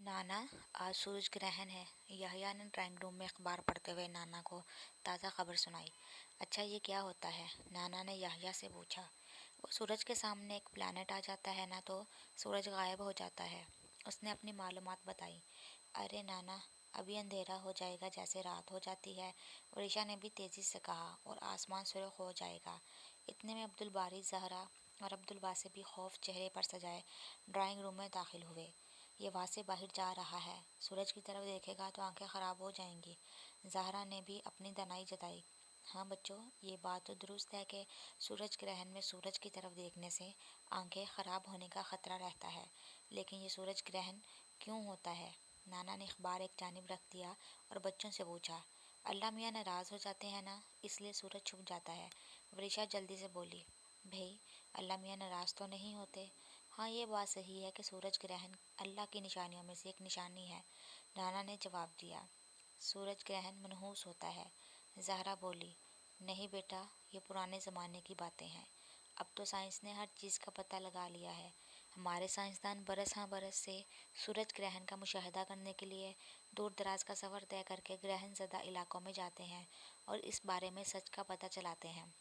नाना, आज सूरज ग्रहण है। यहिया ने ड्राइंग रूम में अखबार पढ़ते हुए नाना को ताज़ा खबर सुनाई। अच्छा, ये क्या होता है? नाना ने यहिया से पूछा। वो सूरज के सामने एक प्लैनेट आ जाता है ना, तो सूरज गायब हो जाता है। उसने अपनी मालूमात बताई। अरे नाना, अभी अंधेरा हो जाएगा जैसे रात हो जाती है। वरीशा ने भी तेज़ी से कहा, और आसमान सुर्ख हो जाएगा। इतने में अब्दुल बारी, जहरा और अब्दुल वासे भी खौफ चेहरे पर सजाए ड्राइंग रूम में दाखिल हुए। ये वासे बाहर जा रहा है, सूरज की तरफ देखेगा तो आंखें ख़राब हो जाएंगी। जहरा ने भी अपनी दनाई जताई। हाँ बच्चों, ये बात तो दुरुस्त है कि सूरज ग्रहण में सूरज की तरफ देखने से आंखें ख़राब होने का ख़तरा रहता है, लेकिन ये सूरज ग्रहण क्यों होता है? नाना ने अखबार एक जानिब रख दिया और बच्चों से पूछा। अल्लाह मियाँ नाराज़ हो जाते हैं ना, इसलिए सूरज छुप जाता है। वरीशा जल्दी से बोली। भाई, अल्लाह मियाँ नाराज़ तो नहीं होते। हाँ, ये बात सही है कि सूरज ग्रहण अल्लाह की निशानियों में से एक निशानी है, नाना ने जवाब दिया। सूरज ग्रहण मनहूस होता है, जहरा बोली। नहीं बेटा, ये पुराने ज़माने की बातें हैं। अब तो साइंस ने हर चीज़ का पता लगा लिया है। हमारे साइंसदान बरस हाँ बरस से सूरज ग्रहण का मुशाहिदा करने के लिए दूर दराज का सफ़र तय करके ग्रहण ज़दा इलाकों में जाते हैं और इस बारे में सच का पता चलाते हैं।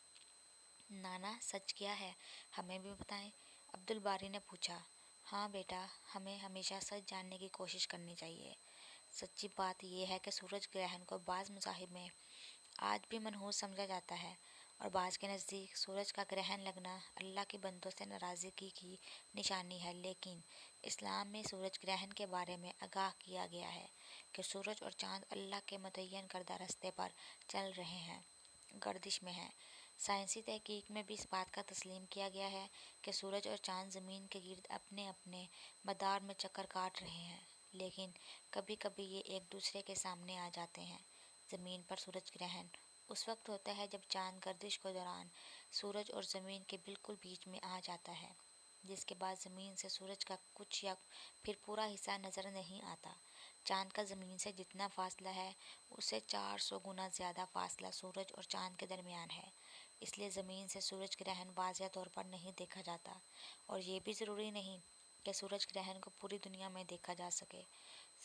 नाना, सच क्या है? हमें भी बताएं, अब्दुल बारी ने पूछा। हाँ बेटा, हमें हमेशा सच जानने की कोशिश करनी चाहिए। सच्ची बात यह है कि सूरज ग्रहण को बाज़ मज़ाहिब में आज भी मनहूस समझा जाता है, और बाज़ के नज़दीक सूरज का ग्रहण लगना अल्लाह के बंदों से नाराज़गी की निशानी है। लेकिन इस्लाम में सूरज ग्रहण के बारे में आगाह किया गया है कि सूरज और चाँद अल्लाह के मुतय्यन करदा रास्ते पर चल रहे हैं, गर्दिश में हैं। साइंसी तहकीक में भी इस बात का तस्लीम किया गया है कि सूरज और चाँद ज़मीन के गिर्द अपने अपने मदार में चक्कर काट रहे हैं, लेकिन कभी कभी ये एक दूसरे के सामने आ जाते हैं। ज़मीन पर सूरज ग्रहण उस वक्त होता है जब चाँद गर्दिश के दौरान सूरज और ज़मीन के बिल्कुल बीच में आ जाता है, जिसके बाद ज़मीन से सूरज का कुछ या फिर पूरा हिस्सा नज़र नहीं आता। चाँद का ज़मीन से जितना फासला है, उससे 400 गुना ज़्यादा फासला सूरज और चाँद के दरमियान है। इसलिए ज़मीन से सूरज ग्रहण वाज़िह तौर पर नहीं देखा जाता, और ये भी ज़रूरी नहीं कि सूरज ग्रहण को पूरी दुनिया में देखा जा सके।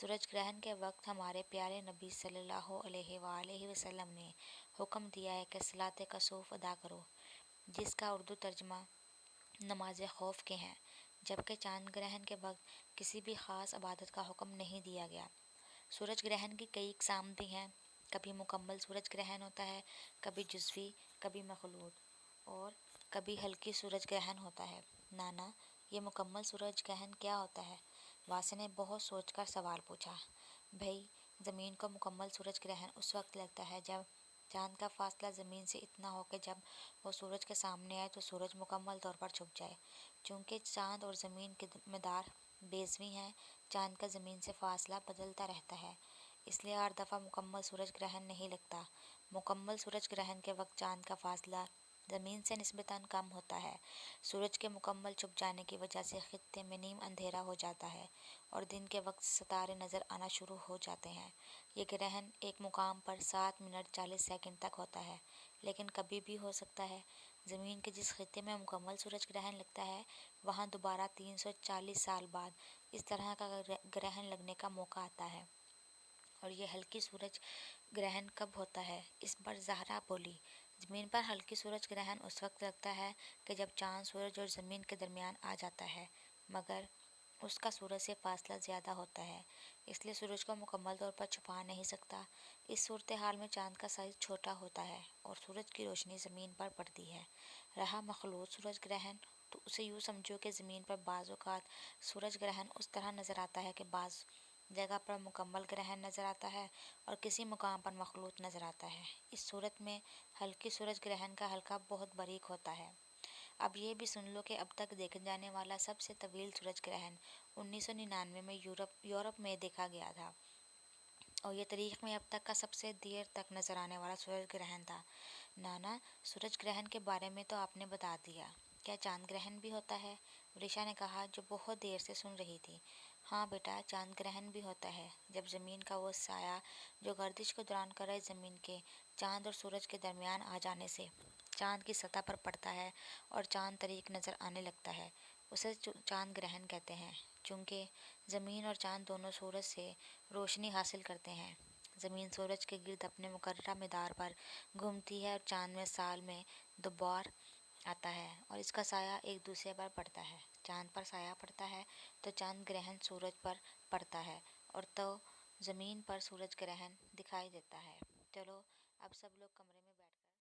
सूरज ग्रहण के वक्त हमारे प्यारे नबी सल्लल्लाहु अलैहि वसल्लम ने हुक्म दिया है कि सलात कसूफ अदा करो, जिसका उर्दू तर्जमा नमाज खौफ के हैं, जबकि चाँद ग्रहण के वक्त किसी भी ख़ास इबादत का हुक्म नहीं दिया गया। सूरज ग्रहण की कई इक़साम भी हैं। कभी मुकम्मल सूरज ग्रहण होता है, कभी जुज़वी, कभी मखलूत, और कभी हल्की सूरज ग्रहण होता है। नाना, ये मुकम्मल सूरज ग्रहण क्या होता है? वासे ने बहुत सोचकर सवाल पूछा। भाई, ज़मीन को मुकम्मल सूरज ग्रहण उस वक्त लगता है जब चाँद का फासला ज़मीन से इतना हो कि जब वो सूरज के सामने आए तो सूरज मुकम्मल तौर पर छुप जाए। चूँकि चाँद और ज़मीन के मदार बेज़वी हैं, चाँद का ज़मीन से फासला बदलता रहता है, इसलिए हर दफ़ा मुकम्मल सूरज ग्रहण नहीं लगता। मुकम्मल सूरज ग्रहण के वक्त चाँद का फासला ज़मीन से निस्बतन कम होता है। सूरज के मुकम्मल छुप जाने की वजह से खित्ते में नीम अंधेरा हो जाता है और दिन के वक्त सितारे नज़र आना शुरू हो जाते हैं। ये ग्रहण एक मुकाम पर 7 मिनट 40 सेकंड तक होता है, लेकिन कभी भी हो सकता है। ज़मीन के जिस खित्ते में मुकम्मल सूरज ग्रहण लगता है, वहाँ दोबारा 340 साल बाद इस तरह का ग्रहण लगने का मौका आता है। और ये हल्की सूरज ग्रहण कब होता है? इस पर ज़हरा बोली। ज़मीन पर हल्की सूरज ग्रहण उस वक्त लगता है कि जब चाँद सूरज और ज़मीन के दरमियान आ जाता है, मगर उसका सूरज से फासला ज़्यादा होता है, इसलिए सूरज को मुकम्मल तौर पर छुपा नहीं सकता। इस सूरत हाल में चाँद का साइज़ छोटा होता है और सूरज की रोशनी ज़मीन पर पड़ती है। रहा मखलूत सूरज ग्रहण, तो उसे यूँ समझो कि ज़मीन पर बाज़ औक़ात सूरज ग्रहण उस तरह नज़र आता है कि बाज़ जगह पर मुकम्मल ग्रहण नज़र आता है और किसी मुकाम पर मखलूत नज़र आता है। इस सूरत में हल्की सूरज ग्रहण का हल्का बहुत बारीक होता है। अब ये भी सुन लो कि अब तक देखे जाने वाला सबसे तवील सूरज ग्रहण 1999 में यूरोप में देखा गया था, और ये तारीख में अब तक का सबसे देर तक नज़र आने वाला सूरज ग्रहण था। नाना, सूरज ग्रहण के बारे में तो आपने बता दिया, क्या चाँद ग्रहण भी होता है? वृषा ने कहा, जो बहुत देर से सुन रही थी। हाँ बेटा, चाँद ग्रहण भी होता है, जब ज़मीन का वो साया जो गर्दिश के दौरान करे ज़मीन के चाँद और सूरज के दरमियान आ जाने से चाँद की सतह पर पड़ता है और चाँद तरीक नज़र आने लगता है, उसे चाँद ग्रहण कहते हैं। چونکہ زمین اور چاند دونوں سورج سے روشنی حاصل کرتے ہیں۔ زمین سورج کے گرد اپنے مقررہ مدار پر گھومتی ہے اور چاند میں سال میں 2 بار آتا ہے اور اس کا سایہ ایک دوسرے پر پڑتا ہے۔ چاند پر سایہ پڑتا ہے تو چاند گرہن سورج پر پڑتا ہے اور تو زمین پر سورج گرہن دکھائی دیتا ہے۔ چلو اب سب لوگ کمرے میں